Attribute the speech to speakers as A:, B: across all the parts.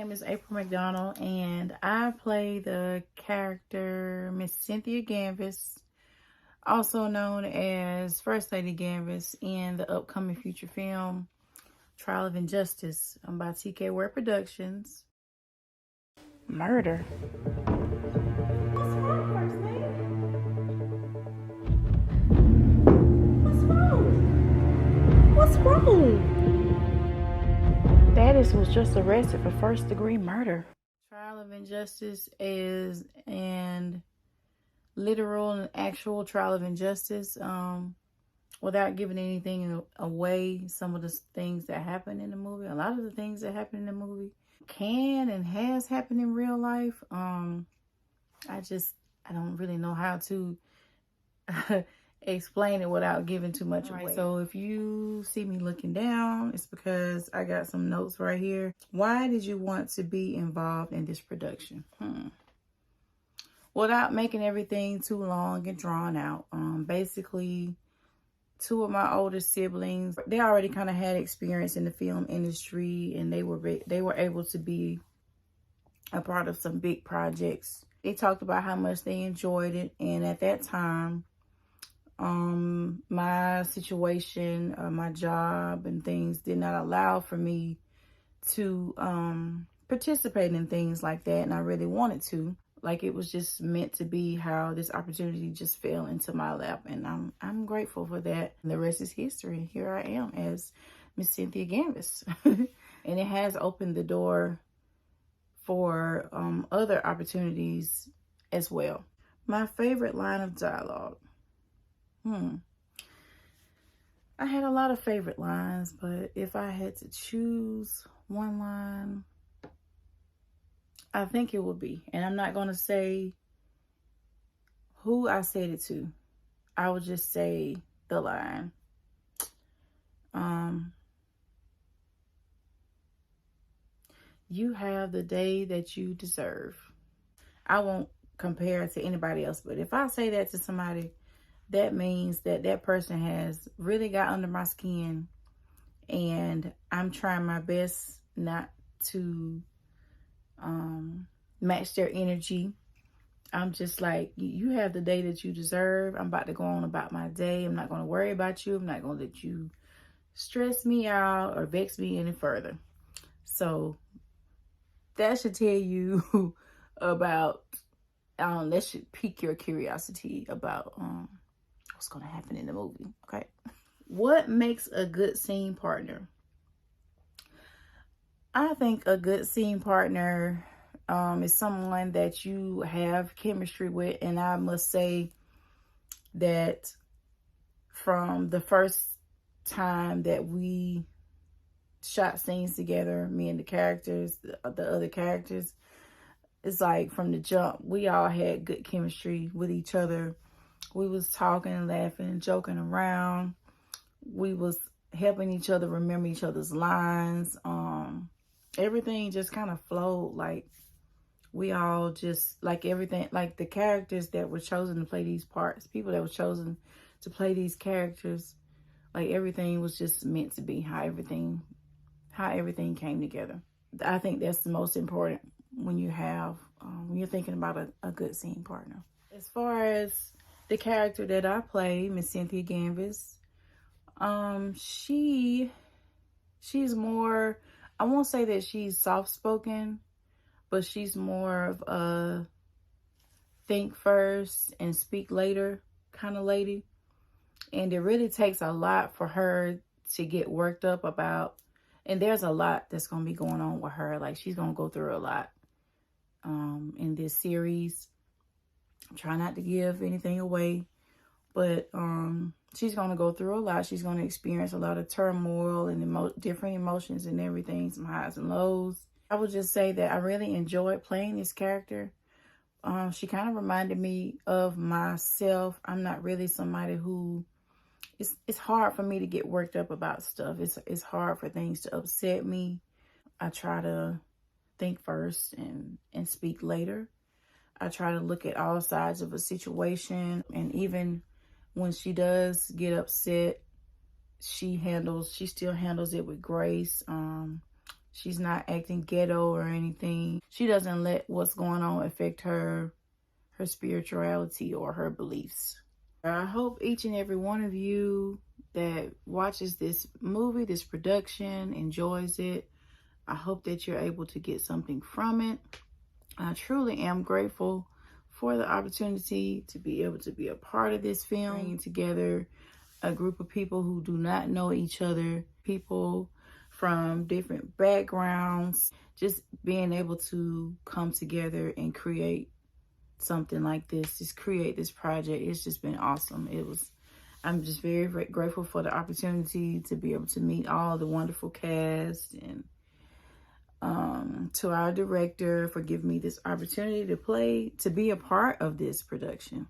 A: name is April McDonald, and I play the character Miss Cynthia Ganvis, also known as First Lady Ganvis, in the upcoming feature film Trial of Injustice by TK Ware Productions. Murder. What's wrong, First Lady? What's wrong? What's wrong? Daddis was just arrested for first-degree murder. Trial of Injustice is an literal and actual trial of injustice. Without giving anything away, some of the things that happen in the movie, a lot of the things that happen in the movie can and has happened in real life. I don't really know how to explain it without giving too much away. So if you see me looking down, it's because I got some notes right here. Why did you want to be involved in this production? Without making everything too long and drawn out, basically, two of my older siblings, they already kind of had experience in the film industry, and they were able to be a part of some big projects. They talked about how much they enjoyed it, and at that time, my situation, my job and things did not allow for me to participate in things like that, and I really wanted to. Like, it was just meant to be how this opportunity just fell into my lap, and I'm grateful for that. And the rest is history. Here I am as Miss Cynthia Ganvis. And it has opened the door for other opportunities as well. My favorite line of dialogue. I had a lot of favorite lines, but if I had to choose one line, I think it would be, and I'm not going to say who I said it to. I would just say the line. You have the day that you deserve. I won't compare it to anybody else, but if I say that to somebody, that means that that person has really got under my skin, and I'm trying my best not to match their energy. I'm just like, you have the day that you deserve. I'm about to go on about my day. I'm not going to worry about you. I'm not going to let you stress me out or vex me any further. So that should tell you about, that should pique your curiosity about what's going to happen in the movie. Okay. What makes a good scene partner? I think a good scene partner is someone that you have chemistry with. And I must say that from the first time that we shot scenes together, me and the characters, the other characters, it's like from the jump, we all had good chemistry with each other. We was talking and laughing and joking around. We was helping each other remember each other's lines. Everything just kind of flowed. Like, we all just, like, everything, like the characters that were chosen to play these parts, people that were chosen to play these characters, like, everything was just meant to be how everything came together. I think that's the most important when you have, when you're thinking about a good scene partner. As far as the character that I play, Miss Cynthia Ganvis, she's more, I won't say that she's soft-spoken, but she's more of a think first and speak later kind of lady. And it really takes a lot for her to get worked up about. And there's a lot that's going to be going on with her. Like, she's going to go through a lot in this series. I'm trying not to give anything away, but she's going to go through a lot. She's going to experience a lot of turmoil and different emotions and everything, some highs and lows. I would just say that I really enjoyed playing this character. She kind of reminded me of myself. I'm not really somebody who, it's hard for me to get worked up about stuff. It's hard for things to upset me. I try to think first and speak later. I try to look at all sides of a situation, and even when she does get upset, she still handles it with grace. She's not acting ghetto or anything. She doesn't let what's going on affect her spirituality or her beliefs. I hope each and every one of you that watches this movie, this production, enjoys it. I hope that you're able to get something from it. I truly am grateful for the opportunity to be able to be a part of this film, bringing together a group of people who do not know each other, people from different backgrounds, just being able to come together and create something like this, just create this project. It's just been awesome. I'm just very, very grateful for the opportunity to be able to meet all the wonderful cast, and to our director for giving me this opportunity to be a part of this production.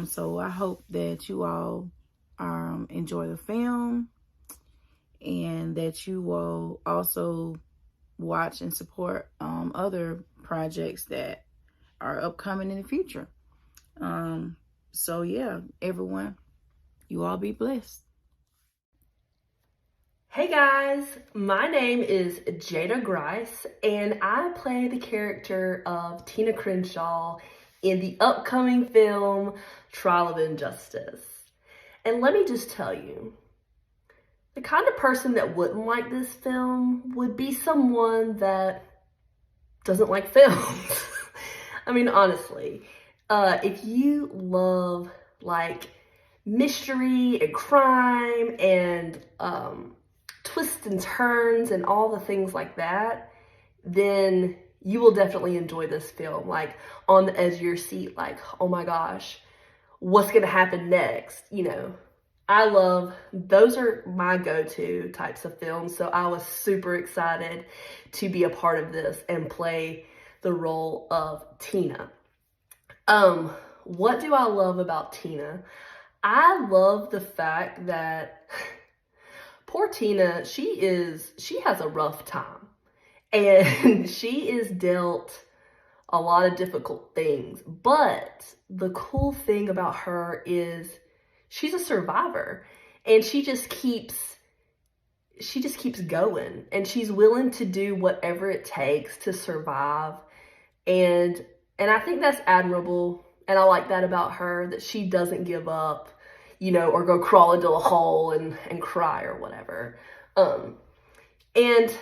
A: So I hope that you all enjoy the film, and that you will also watch and support other projects that are upcoming in the future. So yeah, everyone, you all be blessed.
B: Hey guys, my name is Jada Grice, and I play the character of Tina Crenshaw in the upcoming film Trial of Injustice. And let me just tell you, the kind of person that wouldn't like this film would be someone that doesn't like films. I mean, honestly, if you love like mystery and crime and twists and turns and all the things like that, then you will definitely enjoy this film. Like, on the edge of your seat, like, oh my gosh, what's gonna happen next? You know, those are my go-to types of films. So I was super excited to be a part of this and play the role of Tina. What do I love about Tina? I love the fact that poor Tina, she has a rough time, and she is dealt a lot of difficult things. But the cool thing about her is she's a survivor, and she just keeps going, and she's willing to do whatever it takes to survive. And I think that's admirable, and I like that about her, that she doesn't give up, you know, or go crawl into a hole and cry or whatever. And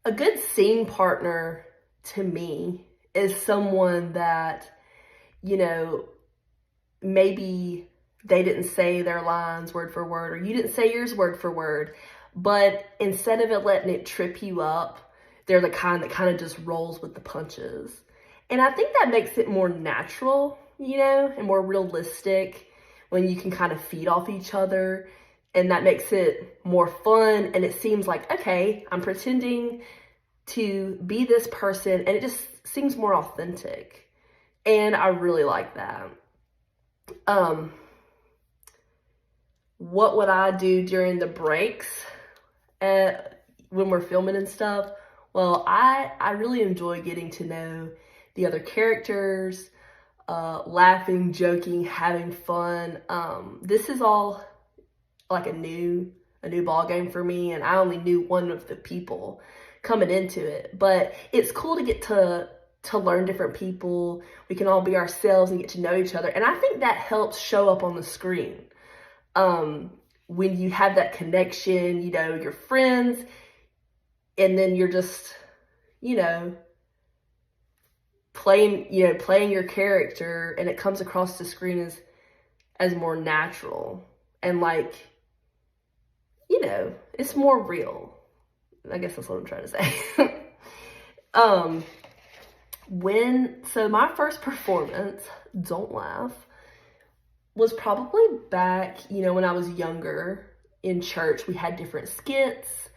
B: a good scene partner to me is someone that, you know, maybe they didn't say their lines word for word, or you didn't say yours word for word, but instead of it letting it trip you up, they're the kind that kind of just rolls with the punches. And I think that makes it more natural, you know, and more realistic when you can kind of feed off each other. And that makes it more fun. And it seems like, okay, I'm pretending to be this person, and it just seems more authentic. And I really like that. What would I do during the breaks when we're filming and stuff? Well, I really enjoy getting to know the other characters, laughing, joking, having fun. This is all like a new ball game for me, and I only knew one of the people coming into it. But it's cool to get to learn different people. We can all be ourselves and get to know each other, and I think that helps show up on the screen. When you have that connection, you know, you're friends, and then you're just, you know, playing your character, and it comes across the screen as more natural, and like, you know, it's more real. I guess that's what I'm trying to say. So my first performance, don't laugh, was probably back, you know, when I was younger in church. We had different skits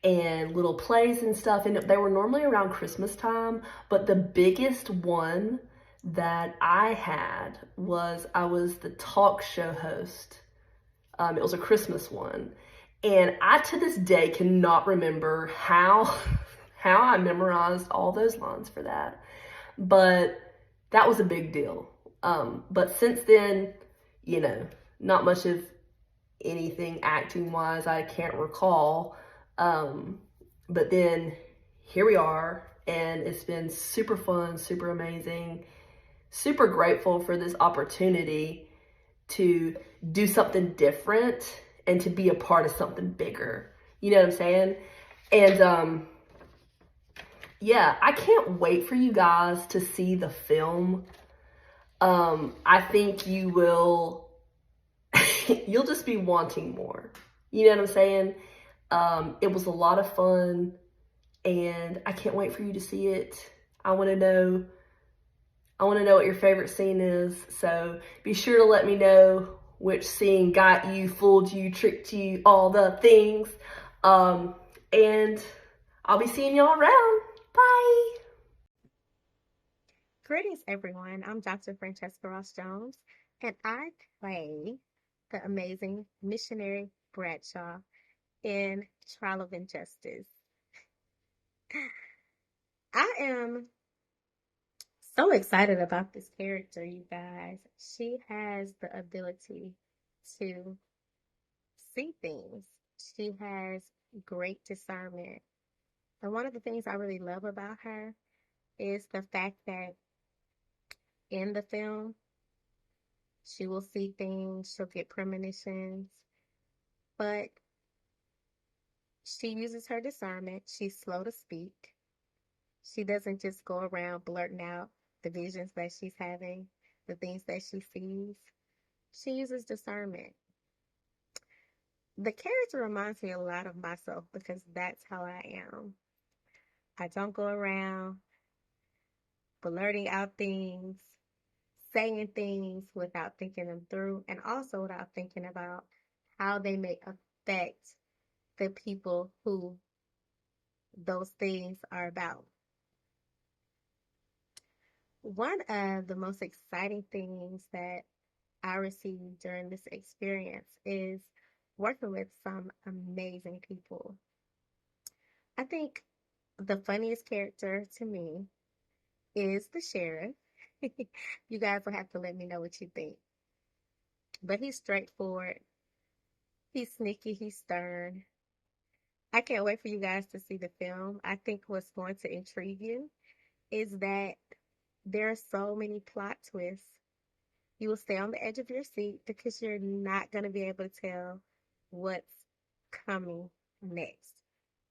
B: and little plays and stuff, and they were normally around Christmas time. But the biggest one that I had was I was the talk show host. It was a Christmas one, and I to this day cannot remember how I memorized all those lines for that, but that was a big deal. But since then, you know, not much of anything acting wise I can't recall. But then here we are, and it's been super fun, super amazing, super grateful for this opportunity to do something different and to be a part of something bigger. You know what I'm saying? And yeah, I can't wait for you guys to see the film. I think you will, you'll just be wanting more. You know what I'm saying? It was a lot of fun, and I can't wait for you to see it. I want to know what your favorite scene is. So be sure to let me know which scene got you, fooled you, tricked you, all the things. And I'll be seeing y'all around. Bye.
C: Greetings, everyone. I'm Dr. Francesca Ross Jones, and I play the amazing missionary Bradshaw in Trial of Injustice. I am so excited about this character, you guys. She has the ability to see things, she has great discernment. And one of the things I really love about her is the fact that in the film, she will see things, she'll get premonitions, but she uses her discernment. She's slow to speak. She doesn't just go around blurting out the visions that she's having, the things that she sees. She uses discernment. The character reminds me a lot of myself because that's how I am. I don't go around blurting out things, saying things without thinking them through, and also without thinking about how they may affect the people who those things are about. One of the most exciting things that I received during this experience is working with some amazing people. I think the funniest character to me is the sheriff. You guys will have to let me know what you think. But he's straightforward, he's sneaky, he's stern. I can't wait for you guys to see the film. I think what's going to intrigue you is that there are so many plot twists. You will stay on the edge of your seat because you're not going to be able to tell what's coming next.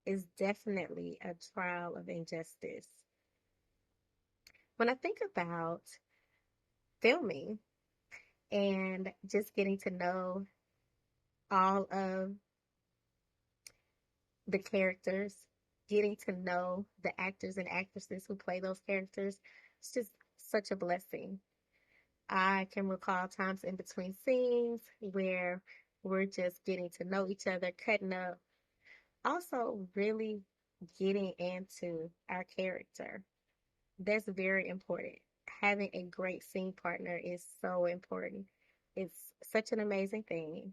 C: It's definitely a trial of injustice. When I think about filming and just getting to know all of the characters, getting to know the actors and actresses who play those characters, it's just such a blessing. I can recall times in between scenes where we're just getting to know each other, cutting up, also really getting into our character. That's very important. Having a great scene partner is so important. It's such an amazing thing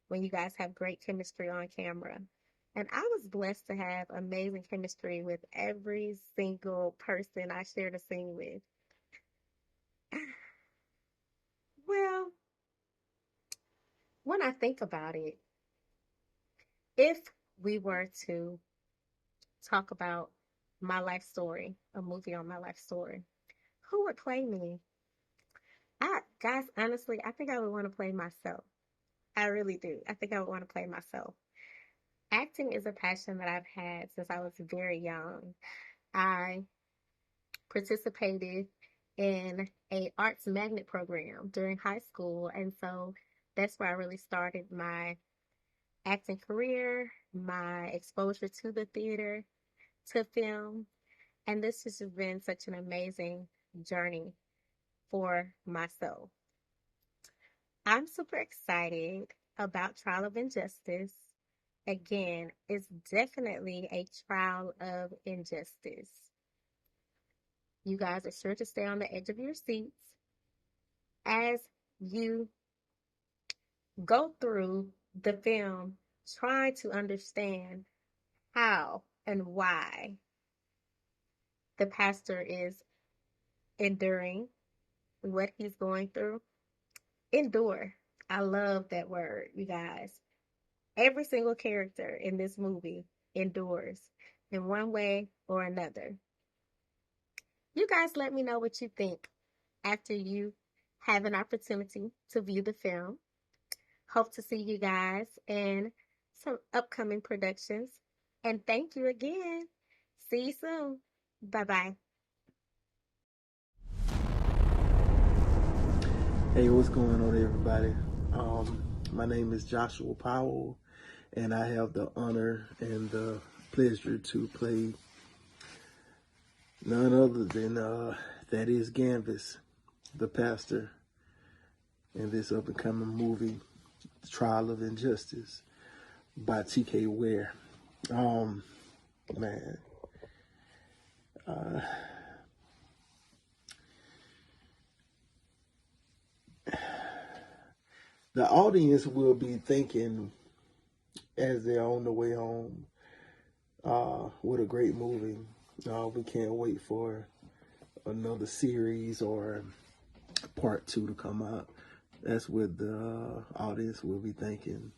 C: when you guys have great chemistry on camera. And I was blessed to have amazing chemistry with every single person I shared a scene with. Well, when I think about it, if we were to talk about my life story, a movie on my life story, who would play me? Guys, honestly, I think I would want to play myself. I really do. I think I would want to play myself. Acting is a passion that I've had since I was very young. I participated in a arts magnet program during high school, and so that's where I really started my acting career, my exposure to the theater, to film, and this has been such an amazing journey for myself. I'm super excited about Trial of Injustice. Again, it's definitely a trial of injustice. You guys are sure to stay on the edge of your seats as you go through the film, trying to understand how and why the pastor is enduring what he's going through. Endure. I love that word, you guys. Every single character in this movie endures in one way or another. You guys let me know what you think after you have an opportunity to view the film. Hope to see you guys in some upcoming productions. And thank you again. See you soon. Bye bye.
D: Hey, what's going on, everybody? My name is Joshua Powell, and I have the honor and the pleasure to play none other than Thaddeus Gambis, the pastor, in this up-and-coming movie, Trial of Injustice, by T.K. Ware. Man, the audience will be thinking as they're on the way home, what a great movie. We can't wait for another series or part 2 to come out. That's what the audience will be thinking.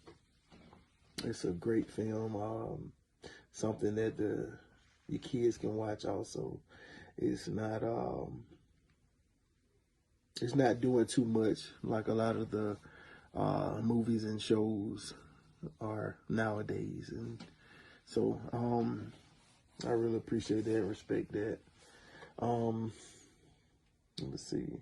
D: It's a great film, something that your kids can watch also. It's not doing too much like a lot of the movies and shows are nowadays, and so I really appreciate that, respect that. Let's see.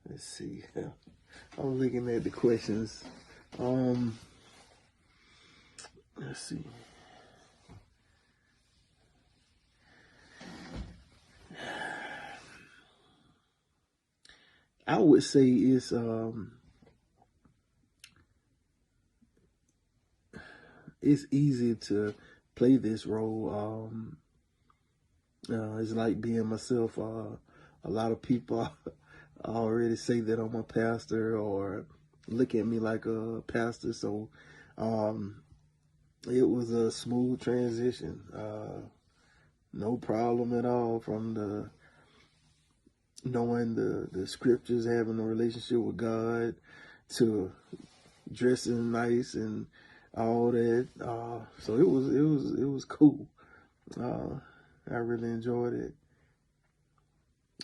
D: Let's see. I'm looking at the questions. Let's see. I would say it's easy to play this role. It's like being myself. A lot of people already say that I'm a pastor or look at me like a pastor. So it was a smooth transition. No problem at all from knowing the scriptures, having a relationship with God, to dressing nice and all that. So it was cool. I really enjoyed it,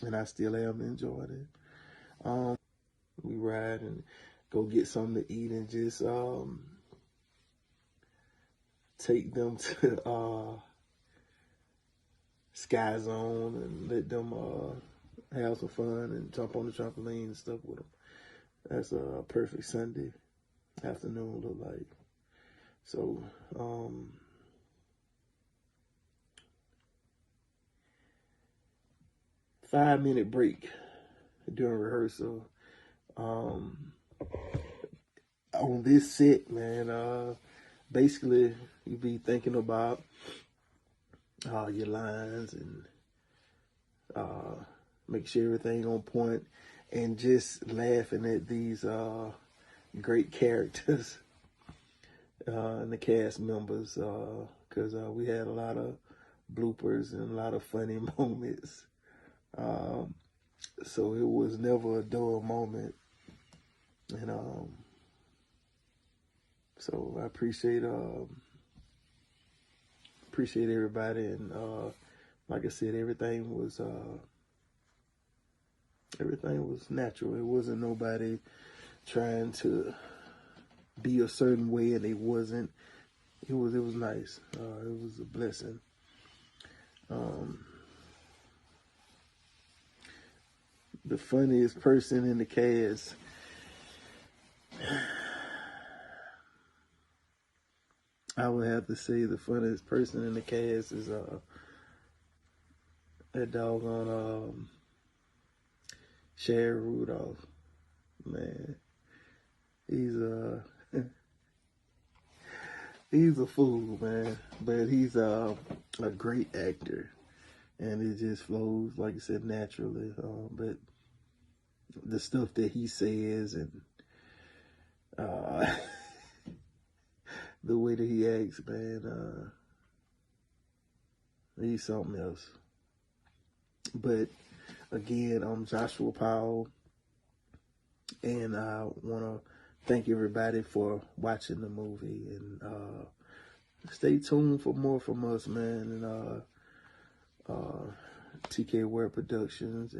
D: and I still am enjoying it. We ride and go get something to eat and just take them to Sky Zone and let them have some fun and jump on the trampoline and stuff with them. That's a perfect Sunday afternoon look like. So 5-minute break during rehearsal. On this set, man, basically you be thinking about your lines and make sure everything on point, and just laughing at these great characters and the cast members, because we had a lot of bloopers and a lot of funny moments. So it was never a dull moment. And so I appreciate everybody, and like I said, everything was natural. It wasn't nobody trying to be a certain way, and they wasn't. It was nice. It was a blessing. The funniest person in the cast, I would have to say the funniest person in the cast is that doggone Shia Rudolph. Man, he's he's a fool, man, but he's a great actor, and it just flows, like I said, naturally. But the stuff that he says and the way that he acts, man, He's something else. But again, I'm Joshua Powell, and I want to thank everybody for watching the movie, and stay tuned for more from us, man, and TK Ware Productions.